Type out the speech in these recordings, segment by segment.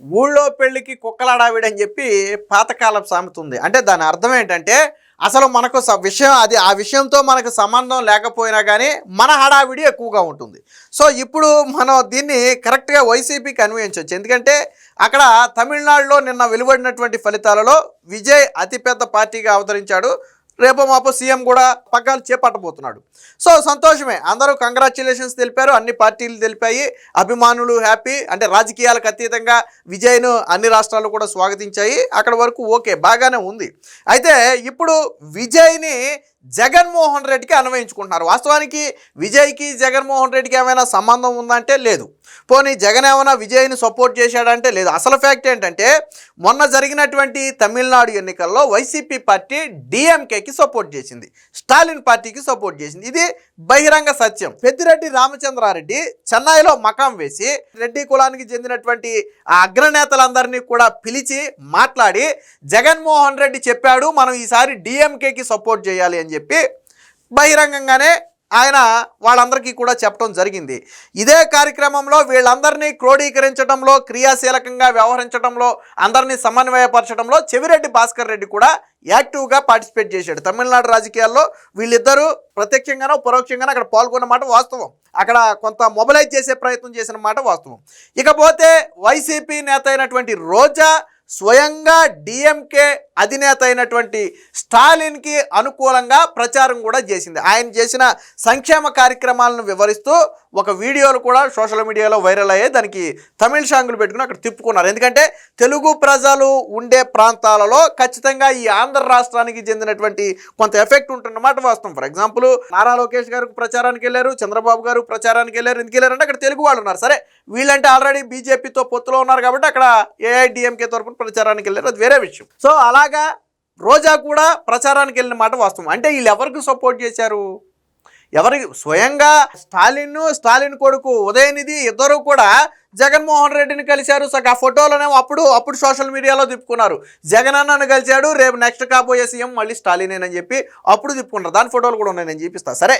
ఊళ్ళో పెళ్ళికి కుక్కలాడావిడని చెప్పి పాతకాలపు సామెత ఉంది. అంటే దాని అర్థం ఏంటంటే అసలు మనకు విషయం అది ఆ విషయంతో మనకు సంబంధం లేకపోయినా కానీ మన హడావిడి ఎక్కువగా ఉంటుంది. సో ఇప్పుడు మనం దీన్ని కరెక్ట్గా వైసీపీకి అన్వయించవచ్చు. ఎందుకంటే అక్కడ తమిళనాడులో నిన్న వెలువడినటువంటి ఫలితాలలో విజయ్ అతిపెద్ద పార్టీగా అవతరించాడు. రేపు మాపు సీఎం కూడా పగ్గాలు చేపట్టబోతున్నాడు. సో సంతోషమే, అందరూ కంగ్రాచ్యులేషన్స్ తెలిపారు, అన్ని పార్టీలు తెలిపాయి, అభిమానులు హ్యాపీ. అంటే రాజకీయాలకు అతీతంగా విజయ్ను అన్ని రాష్ట్రాలు కూడా స్వాగతించాయి. అక్కడ వరకు ఓకే, బాగానే ఉంది. అయితే ఇప్పుడు విజయ్ని జగన్మోహన్ రెడ్డికి అన్వయించుకుంటున్నారు. వాస్తవానికి విజయ్కి జగన్మోహన్ రెడ్డికి ఏమైనా సంబంధం ఉందంటే లేదు. పోనీ జగన్ ఏమైనా విజయ్ని సపోర్ట్ చేశాడంటే లేదు. అసలు ఫ్యాక్ట్ ఏంటంటే మొన్న జరిగినటువంటి తమిళనాడు ఎన్నికల్లో వైసీపీ పార్టీ డిఎంకేకి సపోర్ట్ చేసింది, స్టాలిన్ పార్టీకి సపోర్ట్ చేసింది. ఇది బహిరంగ సత్యం. పెద్దిరెడ్డి రామచంద్రారెడ్డి చెన్నైలో మకాం వేసి రెడ్డి కులానికి చెందినటువంటి ఆ అగ్రనేతలందరినీ కూడా పిలిచి మాట్లాడి జగన్మోహన్ రెడ్డి చెప్పాడు మనం ఈసారి డిఎంకేకి సపోర్ట్ చేయాలి అని చెప్పి బహిరంగంగానే ఆయన వాళ్ళందరికీ కూడా చెప్పడం జరిగింది. ఇదే కార్యక్రమంలో వీళ్ళందరినీ క్రోడీకరించడంలో, క్రియాశీలకంగా వ్యవహరించడంలో, అందరినీ సమన్వయపరచడంలో చెవిరెడ్డి భాస్కర్ రెడ్డి కూడా యాక్టివ్గా పార్టిసిపేట్ చేశాడు. తమిళనాడు రాజకీయాల్లో వీళ్ళిద్దరూ ప్రత్యక్షంగానో పరోక్షంగానో అక్కడ పాల్గొన్న మాట వాస్తవం. అక్కడ కొంత మొబిలైజ్ చేసే ప్రయత్నం చేసిన మాట వాస్తవం. ఇకపోతే వైసీపీ నేత అయినటువంటి రోజా స్వయంగా డిఎంకే అధినేత అయినటువంటి స్టాలిన్కి అనుకూలంగా ప్రచారం కూడా చేసింది. ఆయన చేసిన సంక్షేమ కార్యక్రమాలను వివరిస్తూ ఒక వీడియోలు కూడా సోషల్ మీడియాలో వైరల్ అయ్యాయి. దానికి తమిళ షాంగులు పెట్టుకుని అక్కడ తిప్పుకున్నారు. ఎందుకంటే తెలుగు ప్రజలు ఉండే ప్రాంతాలలో ఖచ్చితంగా ఈ ఆంధ్ర రాష్ట్రానికి చెందినటువంటి కొంత ఎఫెక్ట్ ఉంటున్నమాట వాస్తవం. ఫర్ ఎగ్జాంపుల్ నారా లోకేష్ గారు ప్రచారానికి వెళ్ళారు, చంద్రబాబు గారు ప్రచారానికి వెళ్ళారు. ఎందుకు వెళ్ళారంటే అక్కడ తెలుగు వాళ్ళు ఉన్నారు. సరే, వీళ్ళంటే ఆల్రెడీ బీజేపీతో పొత్తులో ఉన్నారు కాబట్టి అక్కడ ఏఐడిఎంకే తరపున ప్రచారానికి వెళ్ళారు, అది వేరే విషయం. సో అలాగా రోజా కూడా ప్రచారానికి వెళ్ళిన మాట వాస్తవం. అంటే వీళ్ళు ఎవరికి సపోర్ట్ చేశారు? ఎవరికి? స్వయంగా స్టాలిన్ కొడుకు ఉదయనిధి ఇద్దరు కూడా జగన్మోహన్ రెడ్డిని కలిశారు. ఆ ఫోటోలనేమో అప్పుడు సోషల్ మీడియాలో తిప్పుకున్నారు. జగన్ అన్నను కలిశాడు, రేపు నెక్స్ట్ కాబోయే సీఎం మళ్ళీ స్టాలినేనని చెప్పి అప్పుడు తిప్పుకున్నారు. దాని ఫోటోలు కూడా ఉన్నాయి, నేను చూపిస్తా. సరే,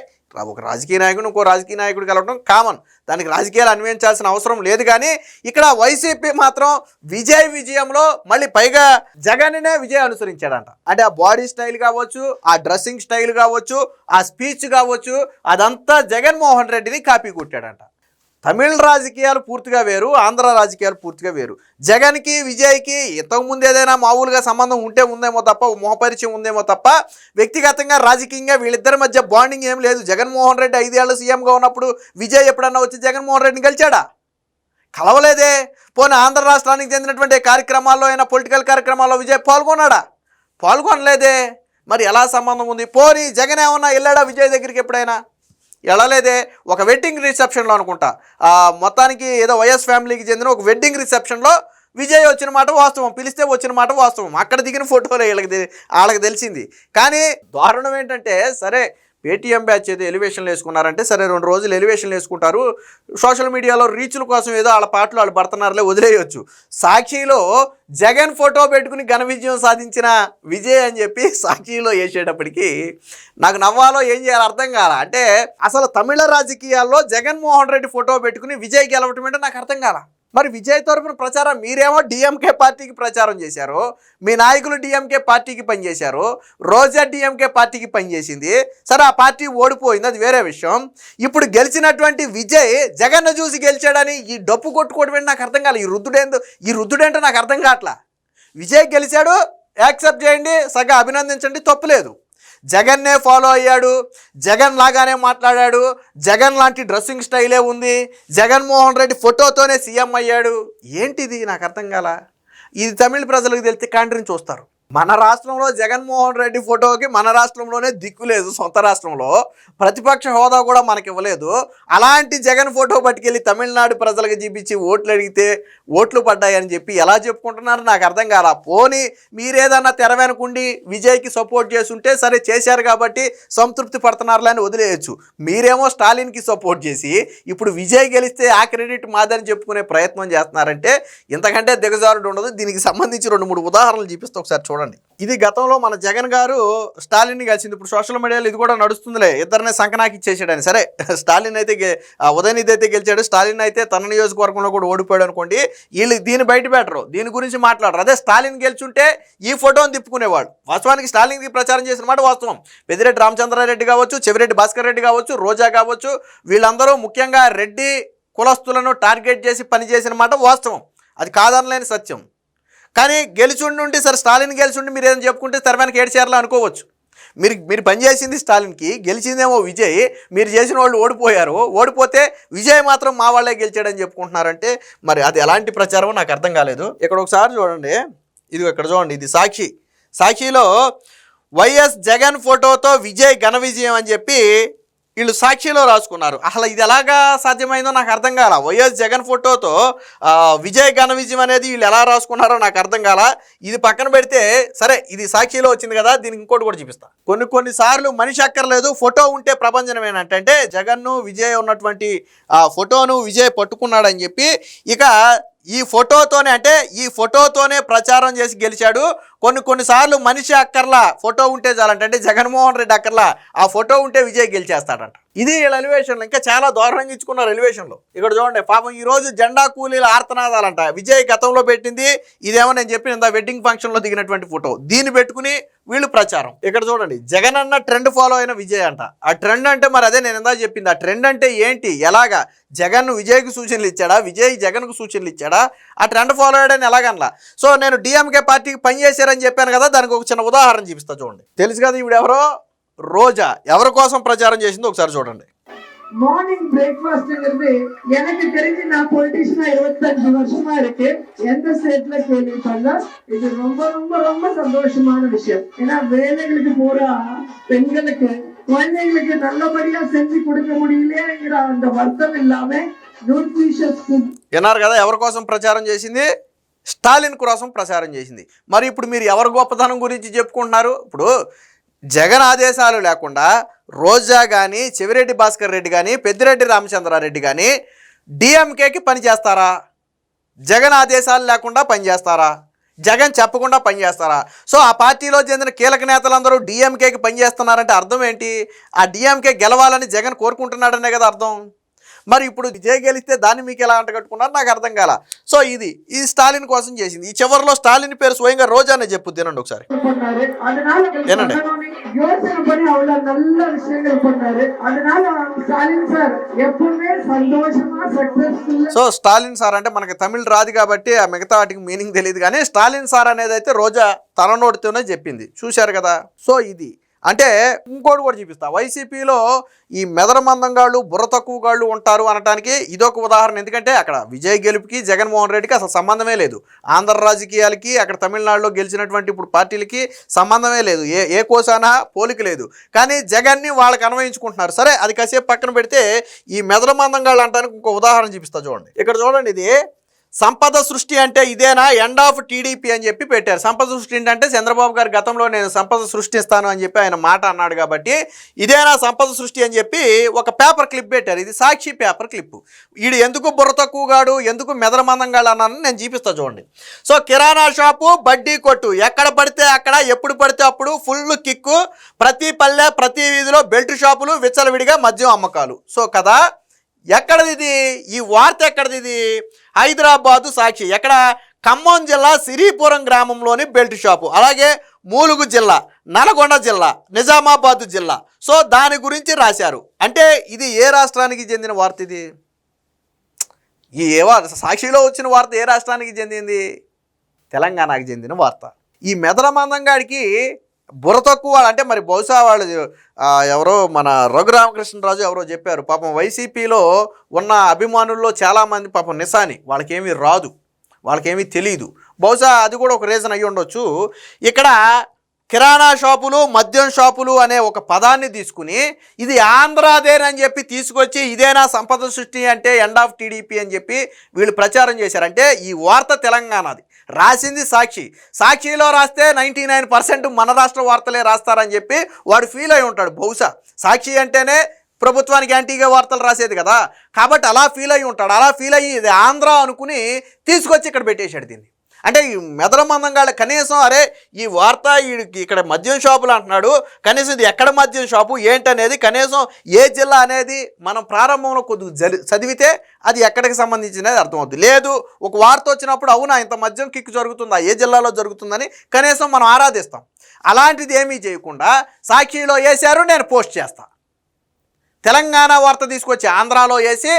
ఒక రాజకీయ నాయకుడు ఇంకో రాజకీయ నాయకుడు కలవడం కామన్, దానికి రాజకీయాలు అన్వయించాల్సిన అవసరం లేదు. కానీ ఇక్కడ వైసీపీ మాత్రం విజయంలో మళ్ళీ పైగా జగన్నే విజయ్ అనుసరించాడంట. అంటే ఆ బాడీ స్టైల్ కావచ్చు, ఆ డ్రెస్సింగ్ స్టైల్ కావచ్చు, ఆ స్పీచ్ కావచ్చు, అదంతా జగన్మోహన్ రెడ్డిని కాపీ కొట్టాడంట. తమిళ రాజకీయాలు పూర్తిగా వేరు, ఆంధ్ర రాజకీయాలు పూర్తిగా వేరు. జగన్కి విజయ్కి ఇంతకుముందు ఏదైనా మామూలుగా సంబంధం ఉందేమో తప్ప, మొహపరిచయం ఉందేమో తప్ప వ్యక్తిగతంగా రాజకీయంగా వీళ్ళిద్దరి మధ్య బాండింగ్ ఏం లేదు. జగన్మోహన్ రెడ్డి 5 ఏళ్ళు సీఎంగా ఉన్నప్పుడు విజయ్ ఎప్పుడన్నా వచ్చి జగన్మోహన్ రెడ్డిని కలిచాడా? కలవలేదే. పోనీ ఆంధ్ర రాష్ట్రానికి చెందినటువంటి కార్యక్రమాల్లో అయినా, పొలిటికల్ కార్యక్రమాల్లో విజయ్ పాల్గొన్నాడా? పాల్గొనలేదే. మరి ఎలా సంబంధం ఉంది? పోనీ జగన్ ఏమన్నా వెళ్ళాడా విజయ్ దగ్గరికి? ఎప్పుడైనా వెళ్ళలేదే. ఒక వెడ్డింగ్ రిసెప్షన్లో అనుకుంటా, మొత్తానికి ఏదో వైఎస్ ఫ్యామిలీకి చెందిన ఒక వెడ్డింగ్ రిసెప్షన్లో విజయ్ వచ్చిన మాట వాస్తవం, పిలిస్తే వచ్చిన మాట వాస్తవం. అక్కడ దిగిన ఫోటోలు వాళ్ళకి తెలిసింది. కానీ దారుణం ఏంటంటే, సరే పేటీఎం బ్యాచ్ ఏదో ఎలివేషన్లు వేసుకున్నారంటే సరే, 2 రోజులు ఎలివేషన్లు వేసుకుంటారు, సోషల్ మీడియాలో రీచ్ల కోసం ఏదో వాళ్ళ పాటలు వాళ్ళు పడుతున్నారులే, వదిలేయచ్చు. సాక్షిలో జగన్ ఫోటో పెట్టుకుని ఘన విజయం సాధించిన విజయ్ అని చెప్పి సాక్షిలో వేసేటప్పటికి నాకు నవ్వాలో ఏం చేయాలో అర్థం కాల. అంటే అసలు తమిళ రాజకీయాల్లో జగన్మోహన్ రెడ్డి ఫోటో పెట్టుకుని విజయ్ గెలవటం అంటే నాకు అర్థం కాల. మరి విజయ్ తరఫున ప్రచారం మీరేమో డిఎంకే పార్టీకి ప్రచారం చేశారు, మీ నాయకులు డిఎంకే పార్టీకి పనిచేశారు, రోజా డిఎంకే పార్టీకి పనిచేసింది. సరే, ఆ పార్టీ ఓడిపోయింది, అది వేరే విషయం. ఇప్పుడు గెలిచినటువంటి విజయ్ జగన్ను చూసి గెలిచాడని ఈ డప్పు కొట్టుకోవడం నాకు అర్థం కాలేదు. ఈ రుద్దుడేంటో నాకు అర్థం కావట్లా. విజయ్ గెలిచాడు, యాక్సెప్ట్ చేయండి, సగం అభినందించండి, తప్పులేదు. జగన్నే ఫాలో అయ్యాడు, జగన్ లాగానే మాట్లాడాడు, జగన్ లాంటి డ్రెస్సింగ్ స్టైలే ఉంది, జగన్మోహన్ రెడ్డి ఫోటోతోనే సీఎం అయ్యాడు. ఏంటిది నాకు అర్థం కాల. ఇది తమిళ ప్రజలకు తెలిస్తే కాంట్రీని చూస్తారు. మన రాష్ట్రంలో జగన్మోహన్ రెడ్డి ఫోటోకి మన రాష్ట్రంలోనే దిక్కు లేదు. సొంత రాష్ట్రంలో ప్రతిపక్ష హోదా కూడా మనకి ఇవ్వలేదు. అలాంటి జగన్ ఫోటో పట్టుకెళ్ళి తమిళనాడు ప్రజలకు చూపించి ఓట్లు అడిగితే ఓట్లు పడ్డాయని చెప్పి ఎలా చెప్పుకుంటున్నారు నాకు అర్థం కాల. పోనీ మీరేదన్నా తెర వెనుకుండి విజయ్కి సపోర్ట్ చేస్తుంటే సరే, చేశారు కాబట్టి సంతృప్తి పడుతున్నారులే అని వదిలేయచ్చు. మీరేమో స్టాలిన్కి సపోర్ట్ చేసి ఇప్పుడు విజయ్ గెలిస్తే ఆ క్రెడిట్ మాదని చెప్పుకునే ప్రయత్నం చేస్తున్నారంటే ఇంతకంటే దిగజారుడు ఉండదు. దీనికి సంబంధించి 2-3 ఉదాహరణలు చూపిస్తే ఒకసారి చూడండి. ఇది గతంలో మన జగన్ గారు స్టాలిన్ని కలిసింది. ఇప్పుడు సోషల్ మీడియాలో ఇది కూడా నడుస్తుందిలే, ఇద్దరిని సంకనాకి ఇచ్చేసాడని. సరే, స్టాలిన్ అయితే ఉదయనిధి అయితే గెలిచాడు, స్టాలిన్ అయితే తన నియోజకవర్గంలో కూడా ఓడిపోయాడు అనుకోండి. వీళ్ళు దీన్ని బయట పెట్టరు, దీని గురించి మాట్లాడరు. అదే స్టాలిన్ గెలిచుంటే ఈ ఫోటోని తిప్పుకునేవాడు. వాస్తవానికి స్టాలిన్కి ప్రచారం చేసిన మాట వాస్తవం. పెద్దిరెడ్డి రామచంద్రారెడ్డి కావచ్చు, చెవిరెడ్డి భాస్కర్ రెడ్డి కావచ్చు, రోజా కావచ్చు, వీళ్ళందరూ ముఖ్యంగా రెడ్డి కులస్తులను టార్గెట్ చేసి పనిచేసిన మాట వాస్తవం, అది కాదనలేని సత్యం. కానీ గెలిచుండి సరే స్టాలిన్ గెలిచుండి మీరు ఏదైనా చెప్పుకుంటే తెరవెనక ఏడ్చేయాలని అనుకోవచ్చు. మీరు పనిచేసింది స్టాలిన్కి, గెలిచిందేమో విజయ్, మీరు చేసిన వాళ్ళు ఓడిపోయారు. ఓడిపోతే విజయ్ మాత్రం మా వాళ్ళే గెలిచాడని చెప్పుకుంటున్నారంటే మరి అది ఎలాంటి ప్రచారమో నాకు అర్థం కాలేదు. ఇక్కడ ఒకసారి చూడండి, ఇది ఇక్కడ చూడండి, ఇది సాక్షిలో వైఎస్ జగన్ ఫోటోతో విజయ్ ఘన విజయం అని చెప్పి వీళ్ళు సాక్షిలో రాసుకున్నారు. అసలు ఇది ఎలాగా సాధ్యమైందో నాకు అర్థం కాల. వైఎస్ జగన్ ఫోటోతో విజయ్ ఘన విజయం అనేది వీళ్ళు ఎలా రాసుకున్నారో నాకు అర్థం కాల. ఇది పక్కన పెడితే సరే, ఇది సాక్షిలో వచ్చింది కదా, దీనికి ఇంకోటి కూడా చూపిస్తా. కొన్నిసార్లు మనిషి అక్కర్లేదు, ఫోటో ఉంటే ప్రపంచం ఏంటంటే జగన్ను విజయ్ ఉన్నటువంటి ఫోటోను విజయ్ పట్టుకున్నాడని చెప్పి ఇక ఈ ఫోటోతోనే ప్రచారం చేసి గెలిచాడు. కొన్నిసార్లు మనిషి అక్కర్లా, ఫోటో ఉంటే చాలంట. అంటే జగన్మోహన్ రెడ్డి అక్కర్లా, ఆ ఫోటో ఉంటే విజయ్ గెలిచేస్తాడంట. ఇది వీళ్ళ ఎలివేషన్లో ఇంకా చాలా దారుణంగా ఇచ్చుకున్నారు ఎలివేషన్లో. ఇక్కడ చూడండి, పాపం ఈరోజు జెండా కూలీల ఆర్తనాదాలంట. విజయ్ గతంలో పెట్టింది ఇదేమో నేను చెప్పిన వెడ్డింగ్ ఫంక్షన్లో దిగినటువంటి ఫోటో, దీన్ని పెట్టుకుని వీళ్ళు ప్రచారం. ఇక్కడ చూడండి, జగన్ అన్న ట్రెండ్ ఫాలో అయిన విజయ్ అంట. ఆ ట్రెండ్ అంటే మరి అదే నేను ఇందాక చెప్పింది. ఆ ట్రెండ్ అంటే ఏంటి, ఎలాగా? జగన్ విజయ్కి సూచనలు ఇచ్చాడా, విజయ్ జగన్కు సూచనలు ఇచ్చాడా? ఆ ట్రెండ్ ఫాలో అయ్యాడని ఎలాగనలా. సో నేను డిఎంకే పార్టీకి పనిచేశారని చెప్పాను కదా, దానికి ఒక చిన్న ఉదాహరణ చూపిస్తా చూడండి. తెలుసు కదా ఇప్పుడు ఎవరో రోజా ఎవరి కోసం ప్రచారం చేసిందో ఒకసారి చూడండి. மார்னிங் பிரேக்ஃபாஸ்ட்ங்கிறது எனக்கு தெரிஞ்சு நான் பொலிட்டிஷியனா 25 வருஷமா இருக்கு. எந்த ஸ்டேட்ல கேள்விப்படல. இது ரொம்ப ரொம்ப ரொம்ப சந்தோஷமான விஷயம். ஏன்னா வேலைகளுக்கு போற பெண்களுக்கு குழந்தைகளுக்கு நல்லபடியா செஞ்சு கொடுக்க முடியலையேங்கிற அந்த வருத்தம் இல்லாம న్యూట్రిషియస్ ఫుడ్. విన్నారు కదా ఎవరి కోసం ప్రచారం చేసింది? స్టాలిన్ కోసం ప్రచారం చేసింది. మరి ఇప్పుడు మీరు ఎవరి గొప్పతనం గురించి చెప్పుకుంటున్నారు? ఇప్పుడు జగన్ ఆదేశాలు లేకుండా రోజా కానీ, చెవిరెడ్డి భాస్కర్ రెడ్డి కానీ, పెద్దిరెడ్డి రామచంద్రారెడ్డి కానీ డిఎంకేకి పనిచేస్తారా? జగన్ ఆదేశాలు లేకుండా పనిచేస్తారా? జగన్ చెప్పకుండా పనిచేస్తారా? సో ఆ పార్టీలో చెందిన కీలక నేతలందరూ డిఎంకేకి పనిచేస్తున్నారంటే అర్థం ఏంటి? ఆ డిఎంకే గెలవాలని జగన్ కోరుకుంటున్నాడనే కదా అర్థం. మరి ఇప్పుడు విజయ్ గెలిస్తే దాన్ని మీకు ఎలా అంటగట్టుకున్నారు నాకు అర్థం కాల. సో ఇది స్టాలిన్ కోసం చేసింది. ఈ చివరిలో స్టాలిన్ పేరు స్వయంగా రోజానే చెప్పు, తినండి ఒకసారి. ఏనండి సో స్టాలిన్ సార్ అంటే మనకి తమిళ రాదు కాబట్టి ఆ మిగతా వాటికి మీనింగ్ తెలియదు, కానీ స్టాలిన్ సార్ అనేది అయితే రోజా తన నోటితోనే చెప్పింది. చూశారు కదా. సో ఇది అంటే ఇంకోటి కూడా చూపిస్తా. వైసీపీలో ఈ మెదరమందంగాళ్ళు, బుర్ర తక్కువగాళ్ళు ఉంటారు అనడానికి ఇదొక ఉదాహరణ. ఎందుకంటే అక్కడ విజయ్ గెలుపుకి జగన్మోహన్ రెడ్డికి అసలు సంబంధమే లేదు. ఆంధ్ర రాజకీయాలకి అక్కడ తమిళనాడులో గెలిచినటువంటి ఇప్పుడు పార్టీలకి సంబంధమే లేదు. ఏ కోసానా పోలిక లేదు. కానీ జగన్ని వాళ్ళకి అన్వయించుకుంటున్నారు. సరే, అది కాసేపు పక్కన పెడితే ఈ మెదరమందంగాళ్ళు అంటానికి ఇంకో ఉదాహరణ చూపిస్తా చూడండి. ఇక్కడ చూడండి, ఇది సంపద సృష్టి అంటే ఇదేనా, ఎండ్ ఆఫ్ టీడీపీ అని చెప్పి పెట్టారు. సంపద సృష్టి ఏంటంటే చంద్రబాబు గారు గతంలో నేను సంపద సృష్టిస్తాను అని చెప్పి ఆయన మాట అన్నాడు కాబట్టి ఇదేనా సంపద సృష్టి అని చెప్పి ఒక పేపర్ క్లిప్ పెట్టారు. ఇది సాక్షి పేపర్ క్లిప్. వీడు ఎందుకు బుర్ర తక్కువగాడు, ఎందుకు మెదరమందంగాడు అన్నాను నేను చూపిస్తా చూడండి. సో కిరాణా షాపు, బడ్డీ కొట్టు, ఎక్కడ పడితే అక్కడ, ఎప్పుడు పడితే అప్పుడు ఫుల్ కిక్కు, ప్రతి పల్లె ప్రతి వీధిలో బెల్ట్ షాపులు, విచ్చలవిడిగా మద్యం అమ్మకాలు. సో కదా, ఎక్కడది ఇది? ఈ వార్త ఎక్కడది? ఇది హైదరాబాదు సాక్షి. ఎక్కడ? ఖమ్మం జిల్లా సిరిపురం గ్రామంలోని బెల్ట్ షాపు. అలాగే ములుగు జిల్లా, నల్గొండ జిల్లా, నిజామాబాద్ జిల్లా. సో దాని గురించి రాశారు. అంటే ఇది ఏ రాష్ట్రానికి చెందిన వార్త? ఇది సాక్షిలో వచ్చిన వార్త ఏ రాష్ట్రానికి చెందింది? తెలంగాణకి చెందిన వార్త. ఈ మెదరమందంగాడికి బుర్ర తక్కువ అంటే మరి బహుశా వాళ్ళు ఎవరో మన రఘురామకృష్ణరాజు ఎవరో చెప్పారు. పాపం వైసీపీలో ఉన్న అభిమానుల్లో చాలామంది పాపం నిశాని, వాళ్ళకేమీ రాదు, వాళ్ళకేమీ తెలియదు. బహుశా అది కూడా ఒక రీజన్ అయ్యి ఉండొచ్చు. ఇక్కడ కిరాణా షాపులు, మద్యం షాపులు అనే ఒక పదాన్ని తీసుకుని ఇది ఆంధ్రాదేనని చెప్పి తీసుకొచ్చి ఇదేనా సంపద సృష్టి అంటే ఎండ్ ఆఫ్ టీడీపీ అని చెప్పి వీళ్ళు ప్రచారం చేశారంటే ఈ వార్త తెలంగాణది, రాసింది సాక్షి. సాక్షిలో రాస్తే 99% మన రాష్ట్ర వార్తలే రాస్తారని చెప్పి వాడు ఫీల్ అయి ఉంటాడు. బహుశా సాక్షి అంటేనే ప్రభుత్వానికి యాంటీగా వార్తలు రాసేది కదా, కాబట్టి అలా ఫీల్ అయి ఉంటాడు. అలా ఫీల్ అయ్యి ఇది ఆంధ్ర అనుకుని తీసుకొచ్చి ఇక్కడ పెట్టేశాడు దీన్ని. అంటే ఈ మెదల మందంగాళ్ళ కనీసం అరే ఈ వార్త ఇక్కడ మద్యం షాపులు అంటున్నాడు, కనీసం ఇది ఎక్కడ మద్యం షాపు ఏంటనేది కనీసం ఏ జిల్లా అనేది మనం ప్రారంభంలో కొద్దిగా చదివితే అది ఎక్కడికి సంబంధించినది అర్థమవుతుంది. లేదు ఒక వార్త వచ్చినప్పుడు అవునా ఇంత మద్యం కిక్కు జరుగుతుందా, ఏ జిల్లాలో జరుగుతుందని కనీసం మనం ఆరాధిస్తాం. అలాంటిది ఏమీ చేయకుండా సాక్షిలో వేశారు, నేను పోస్ట్ చేస్తా. తెలంగాణ వార్త తీసుకొచ్చి ఆంధ్రాలో వేసి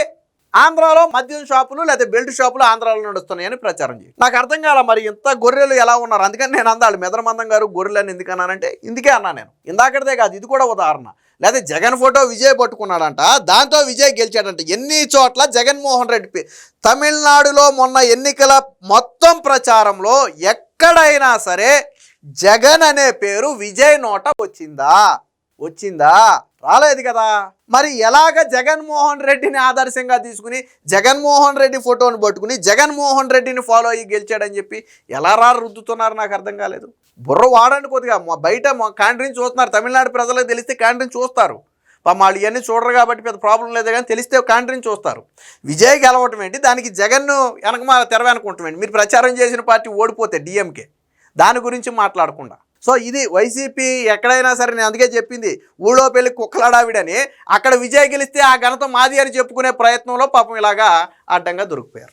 ఆంధ్రాలో మద్యం షాపులు లేదా బెల్ట్ షాపులు ఆంధ్రాలో నడుస్తున్నాయని ప్రచారం చేయి. నాకు అర్థం కాల మరి ఇంత గొర్రెలు ఎలా ఉన్నారు. అందుకని నేను అందాడు మెదల మందం గారు గొర్రెలని ఎందుకు అన్నానంటే ఇందుకే అన్నా నేను. ఇందాకటిదే కాదు, ఇది కూడా ఉదాహరణ. లేదా జగన్ ఫోటో విజయ్ పట్టుకున్నాడంట, దాంతో విజయ్ గెలిచాడంట. ఎన్ని చోట్ల జగన్మోహన్ రెడ్డి తమిళనాడులో మొన్న ఎన్నికల మొత్తం ప్రచారంలో ఎక్కడైనా సరే జగన్ అనే పేరు విజయ్ నోట వచ్చిందా? రాలేదు కదా. మరి ఎలాగ జగన్మోహన్ రెడ్డిని ఆదర్శంగా తీసుకుని జగన్మోహన్ రెడ్డి ఫోటోని పట్టుకుని జగన్మోహన్ రెడ్డిని ఫాలో అయ్యి గెలిచాడని చెప్పి ఎలా రుద్దుతున్నారు నాకు అర్థం కాలేదు. బుర్ర వాడండి కొద్దిగా. బయట క్యాంటీన్ చూస్తున్నారు, తమిళనాడు ప్రజలకు తెలిస్తే క్యాంటీన్ చూస్తారు. వాళ్ళు ఇవన్నీ చూడరు కాబట్టి పెద్ద ప్రాబ్లం లేదు, కానీ తెలిస్తే క్యాంటీన్ చూస్తారు. విజయ్ గెలవటం ఏంటి, దానికి జగన్ను వెనక తెర వెనుకుంటాం ఏంటి? మీరు ప్రచారం చేసిన పార్టీ ఓడిపోతే డిఎంకే, దాని గురించి మాట్లాడకుండా. సో ఇది వైసీపీ ఎక్కడైనా సరే, నేను అందుకే చెప్పింది ఊళ్ళో పెళ్లి కుక్కలాడావిడని. అక్కడ విజయ్ గెలిస్తే ఆ ఘనత మాది అని చెప్పుకునే ప్రయత్నంలో పాపం ఇలాగా అడ్డంగా దొరికిపోయారు.